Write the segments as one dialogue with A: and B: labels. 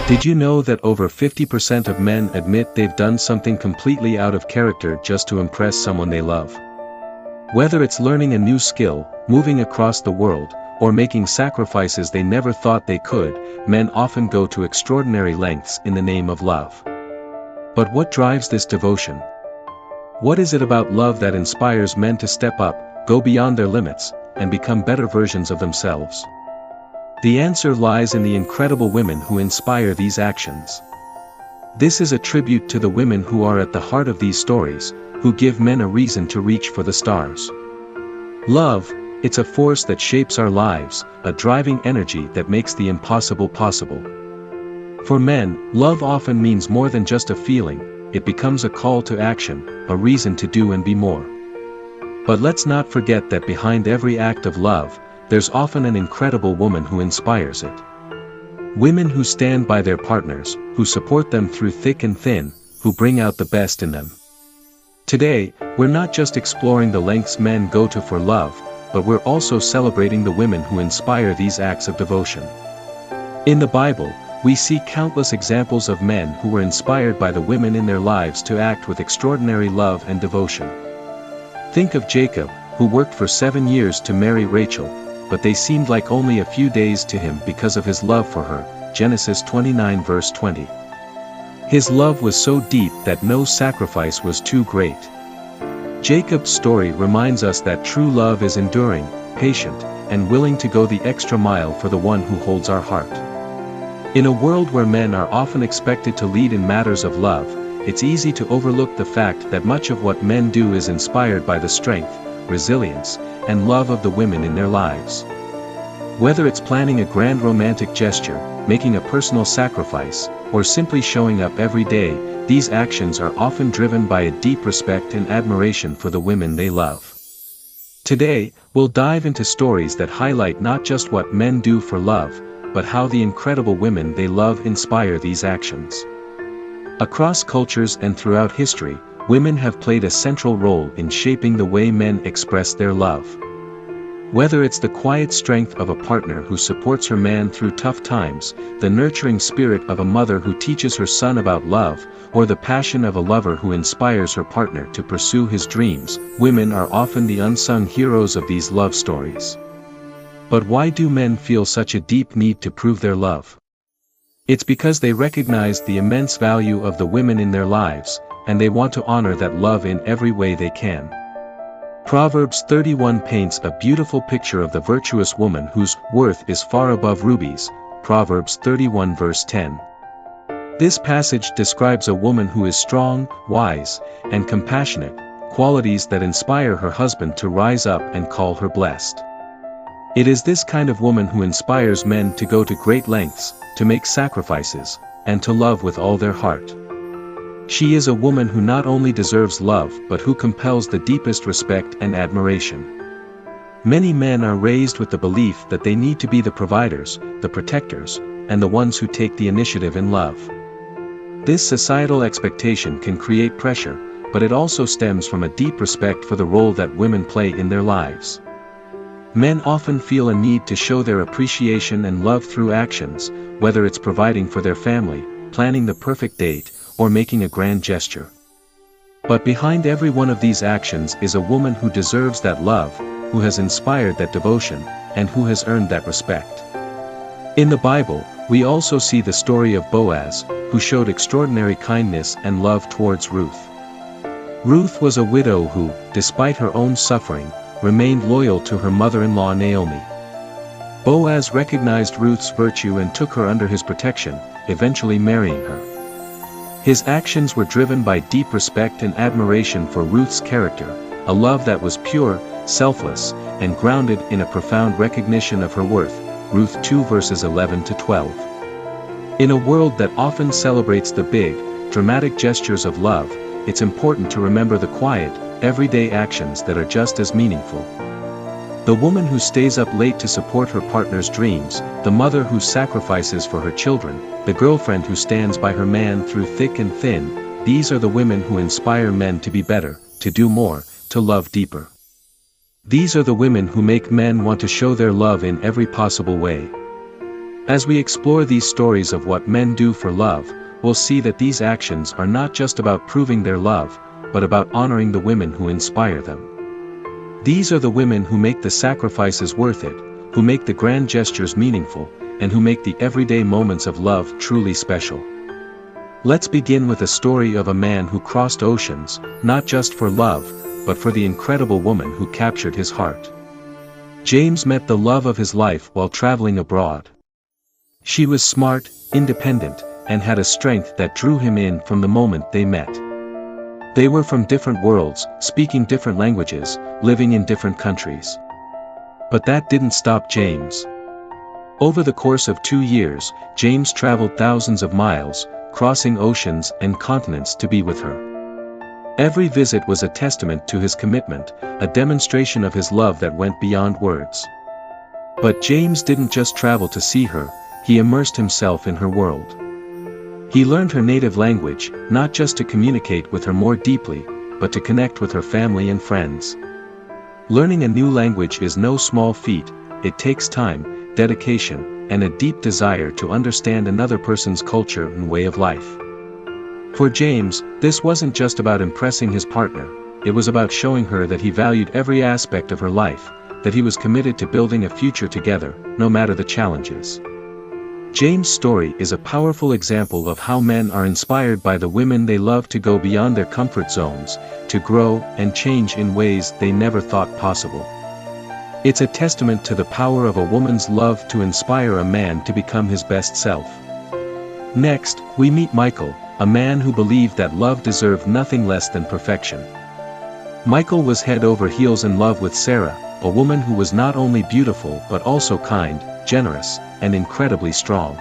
A: Did you know that over 50% of men admit they've done something completely out of character just to impress someone they love? Whether it's learning a new skill, moving across the world, or making sacrifices they never thought they could, men often go to extraordinary lengths in the name of love. But what drives this devotion? What is it about love that inspires men to step up, go beyond their limits, and become better versions of themselves? The answer lies in the incredible women who inspire these actions. This is a tribute to the women who are at the heart of these stories, who give men a reason to reach for the stars. Love, it's a force that shapes our lives, a driving energy that makes the impossible possible. For men, love often means more than just a feeling, it becomes a call to action, a reason to do and be more. But let's not forget that behind every act of love, there's often an incredible woman who inspires it. Women who stand by their partners, who support them through thick and thin, who bring out the best in them. Today, we're not just exploring the lengths men go to for love, but we're also celebrating the women who inspire these acts of devotion. In the Bible, we see countless examples of men who were inspired by the women in their lives to act with extraordinary love and devotion. Think of Jacob, who worked for 7 years to marry Rachel, but they seemed like only a few days to him because of his love for her, Genesis 29 verse 20. His love was so deep that no sacrifice was too great. Jacob's story reminds us that true love is enduring, patient, and willing to go the extra mile for the one who holds our heart. In a world where men are often expected to lead in matters of love, it's easy to overlook the fact that much of what men do is inspired by the strength, resilience, and love of the women in their lives. Whether it's planning a grand romantic gesture, making a personal sacrifice, or simply showing up every day, these actions are often driven by a deep respect and admiration for the women they love. Today, we'll dive into stories that highlight not just what men do for love, but how the incredible women they love inspire these actions. Across cultures and throughout history, women have played a central role in shaping the way men express their love. Whether it's the quiet strength of a partner who supports her man through tough times, the nurturing spirit of a mother who teaches her son about love, or the passion of a lover who inspires her partner to pursue his dreams, women are often the unsung heroes of these love stories. But why do men feel such a deep need to prove their love? It's because they recognize the immense value of the women in their lives, and they want to honor that love in every way they can. Proverbs 31 paints a beautiful picture of the virtuous woman whose worth is far above rubies, Proverbs 31 verse 10. This passage describes a woman who is strong, wise, and compassionate, qualities that inspire her husband to rise up and call her blessed. It is this kind of woman who inspires men to go to great lengths, to make sacrifices, and to love with all their heart. She is a woman who not only deserves love but who compels the deepest respect and admiration. Many men are raised with the belief that they need to be the providers, the protectors, and the ones who take the initiative in love. This societal expectation can create pressure, but it also stems from a deep respect for the role that women play in their lives. Men often feel a need to show their appreciation and love through actions, whether it's providing for their family, planning the perfect date, or making a grand gesture. But behind every one of these actions is a woman who deserves that love, who has inspired that devotion, and who has earned that respect. In the Bible, we also see the story of Boaz, who showed extraordinary kindness and love towards Ruth. Ruth was a widow who, despite her own suffering, remained loyal to her mother-in-law Naomi. Boaz recognized Ruth's virtue and took her under his protection, eventually marrying her. His actions were driven by deep respect and admiration for Ruth's character, a love that was pure, selfless, and grounded in a profound recognition of her worth, Ruth 2 verses 11 to 12. In a world that often celebrates the big, dramatic gestures of love, it's important to remember the quiet, everyday actions that are just as meaningful. The woman who stays up late to support her partner's dreams, the mother who sacrifices for her children, the girlfriend who stands by her man through thick and thin, these are the women who inspire men to be better, to do more, to love deeper. These are the women who make men want to show their love in every possible way. As we explore these stories of what men do for love, we'll see that these actions are not just about proving their love, but about honoring the women who inspire them. These are the women who make the sacrifices worth it, who make the grand gestures meaningful, and who make the everyday moments of love truly special. Let's begin with a story of a man who crossed oceans, not just for love, but for the incredible woman who captured his heart. James met the love of his life while traveling abroad. She was smart, independent, and had a strength that drew him in from the moment they met. They were from different worlds, speaking different languages, living in different countries. But that didn't stop James. Over the course of 2 years, James traveled thousands of miles, crossing oceans and continents to be with her. Every visit was a testament to his commitment, a demonstration of his love that went beyond words. But James didn't just travel to see her, he immersed himself in her world. He learned her native language, not just to communicate with her more deeply, but to connect with her family and friends. Learning a new language is no small feat, it takes time, dedication, and a deep desire to understand another person's culture and way of life. For James, this wasn't just about impressing his partner, it was about showing her that he valued every aspect of her life, that he was committed to building a future together, no matter the challenges. James' story is a powerful example of how men are inspired by the women they love to go beyond their comfort zones, to grow and change in ways they never thought possible. It's a testament to the power of a woman's love to inspire a man to become his best self. Next, we meet Michael, a man who believed that love deserved nothing less than perfection. Michael was head over heels in love with Sarah, a woman who was not only beautiful but also kind, generous, and incredibly strong.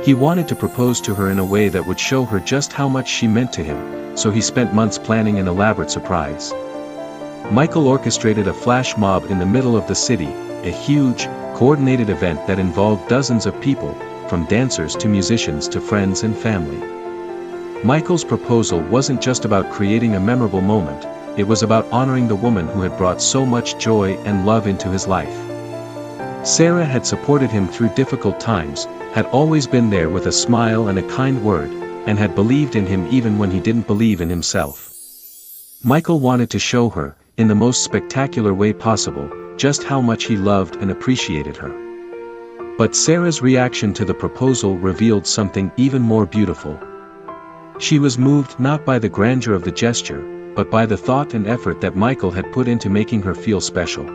A: He wanted to propose to her in a way that would show her just how much she meant to him, so he spent months planning an elaborate surprise. Michael orchestrated a flash mob in the middle of the city, a huge, coordinated event that involved dozens of people, from dancers to musicians to friends and family. Michael's proposal wasn't just about creating a memorable moment, it was about honoring the woman who had brought so much joy and love into his life. Sarah had supported him through difficult times, had always been there with a smile and a kind word, and had believed in him even when he didn't believe in himself. Michael wanted to show her, in the most spectacular way possible, just how much he loved and appreciated her. But Sarah's reaction to the proposal revealed something even more beautiful. She was moved not by the grandeur of the gesture, but by the thought and effort that Michael had put into making her feel special.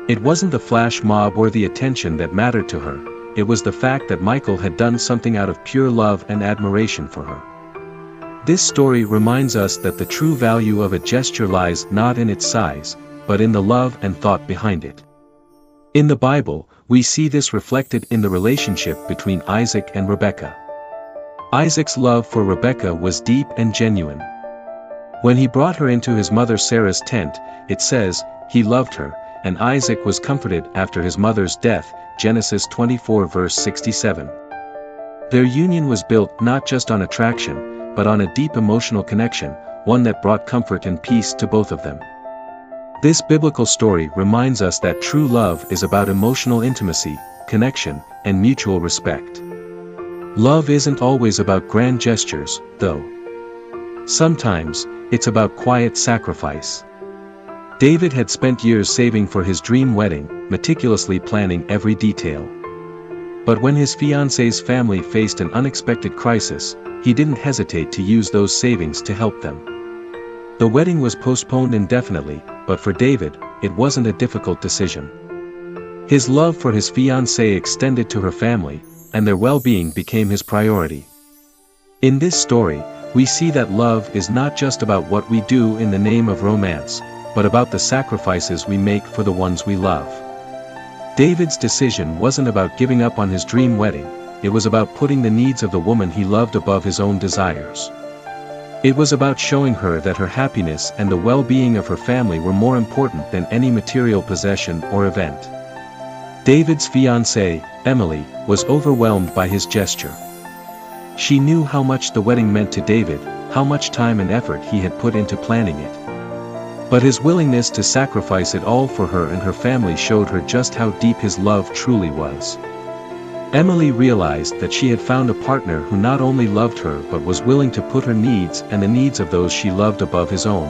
A: It wasn't the flash mob or the attention that mattered to her, it was the fact that Michael had done something out of pure love and admiration for her. This story reminds us that the true value of a gesture lies not in its size, but in the love and thought behind it. In the Bible, we see this reflected in the relationship between Isaac and Rebekah. Isaac's love for Rebekah was deep and genuine. When he brought her into his mother Sarah's tent, it says, he loved her, and Isaac was comforted after his mother's death, Genesis 24 verse 67. Their union was built not just on attraction, but on a deep emotional connection, one that brought comfort and peace to both of them. This biblical story reminds us that true love is about emotional intimacy, connection, and mutual respect. Love isn't always about grand gestures, though. Sometimes, it's about quiet sacrifice. David had spent years saving for his dream wedding, meticulously planning every detail. But when his fiancée's family faced an unexpected crisis, he didn't hesitate to use those savings to help them. The wedding was postponed indefinitely, but for David, it wasn't a difficult decision. His love for his fiancée extended to her family, and their well-being became his priority. In this story, we see that love is not just about what we do in the name of romance, but about the sacrifices we make for the ones we love. David's decision wasn't about giving up on his dream wedding, it was about putting the needs of the woman he loved above his own desires. It was about showing her that her happiness and the well-being of her family were more important than any material possession or event. David's fiancée, Emily, was overwhelmed by his gesture. She knew how much the wedding meant to David, how much time and effort he had put into planning it. But his willingness to sacrifice it all for her and her family showed her just how deep his love truly was. Emily realized that she had found a partner who not only loved her but was willing to put her needs and the needs of those she loved above his own.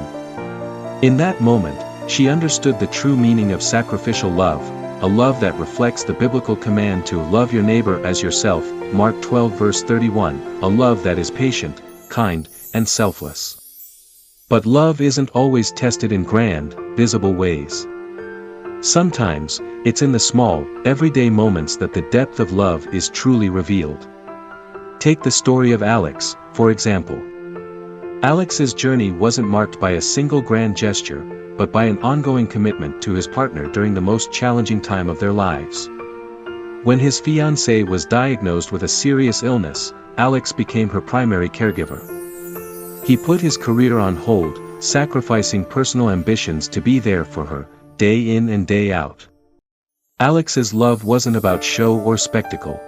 A: In that moment, she understood the true meaning of sacrificial love, a love that reflects the biblical command to love your neighbor as yourself, Mark 12 verse 31, a love that is patient, kind, and selfless. But love isn't always tested in grand, visible ways. Sometimes, it's in the small, everyday moments that the depth of love is truly revealed. Take the story of Alex, for example. Alex's journey wasn't marked by a single grand gesture, but by an ongoing commitment to his partner during the most challenging time of their lives. When his fiancée was diagnosed with a serious illness, Alex became her primary caregiver. He put his career on hold, sacrificing personal ambitions to be there for her, day in and day out. Alex's love wasn't about show or spectacle.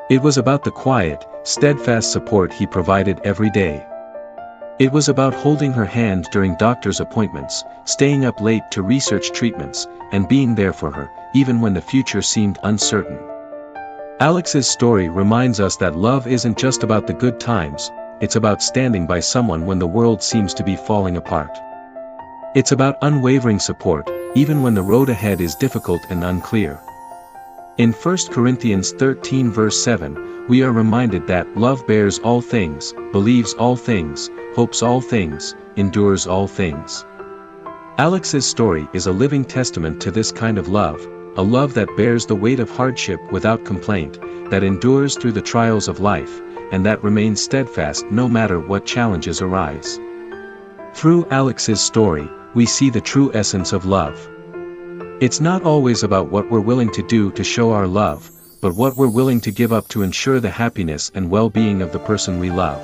A: It was about the quiet, steadfast support he provided every day. It was about holding her hand during doctor's appointments, staying up late to research treatments, and being there for her, even when the future seemed uncertain. Alex's story reminds us that love isn't just about the good times, it's about standing by someone when the world seems to be falling apart. It's about unwavering support, even when the road ahead is difficult and unclear. In 1 Corinthians 13 verse 7, we are reminded that love bears all things, believes all things, hopes all things, endures all things. Alex's story is a living testament to this kind of love, a love that bears the weight of hardship without complaint, that endures through the trials of life, and that remains steadfast no matter what challenges arise. Through Alex's story, we see the true essence of love. It's not always about what we're willing to do to show our love, but what we're willing to give up to ensure the happiness and well-being of the person we love.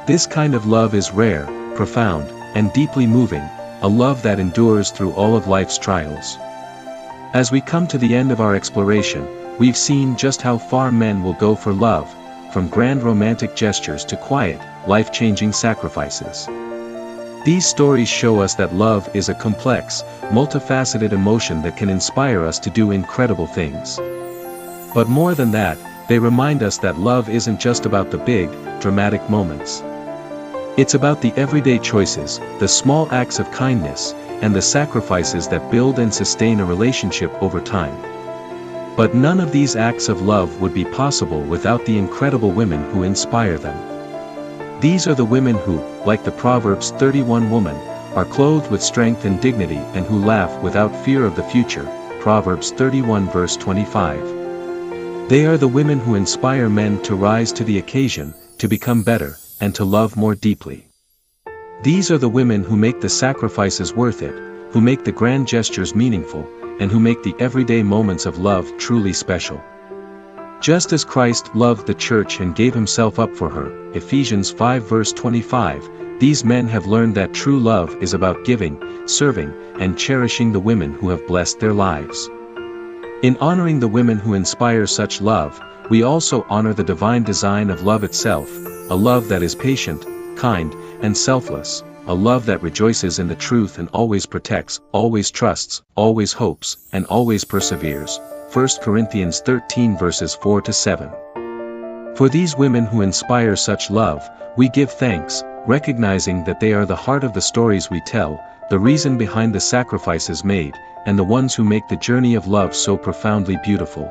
A: This kind of love is rare, profound, and deeply moving, a love that endures through all of life's trials. As we come to the end of our exploration, we've seen just how far men will go for love, from grand romantic gestures to quiet, life-changing sacrifices. These stories show us that love is a complex, multifaceted emotion that can inspire us to do incredible things. But more than that, they remind us that love isn't just about the big, dramatic moments. It's about the everyday choices, the small acts of kindness, and the sacrifices that build and sustain a relationship over time. But none of these acts of love would be possible without the incredible women who inspire them. These are the women who, like the Proverbs 31 woman, are clothed with strength and dignity and who laugh without fear of the future, Proverbs 31 verse 25. They are the women who inspire men to rise to the occasion, to become better, and to love more deeply. These are the women who make the sacrifices worth it, who make the grand gestures meaningful, and who make the everyday moments of love truly special. Just as Christ loved the church and gave himself up for her, Ephesians 5 verse 25, these men have learned that true love is about giving, serving, and cherishing the women who have blessed their lives. In honoring the women who inspire such love, we also honor the divine design of love itself, a love that is patient, kind, and selfless, a love that rejoices in the truth and always protects, always trusts, always hopes, and always perseveres. 1 Corinthians 13 verses 4 to 7. For these women who inspire such love, we give thanks, recognizing that they are the heart of the stories we tell, the reason behind the sacrifices made, and the ones who make the journey of love so profoundly beautiful.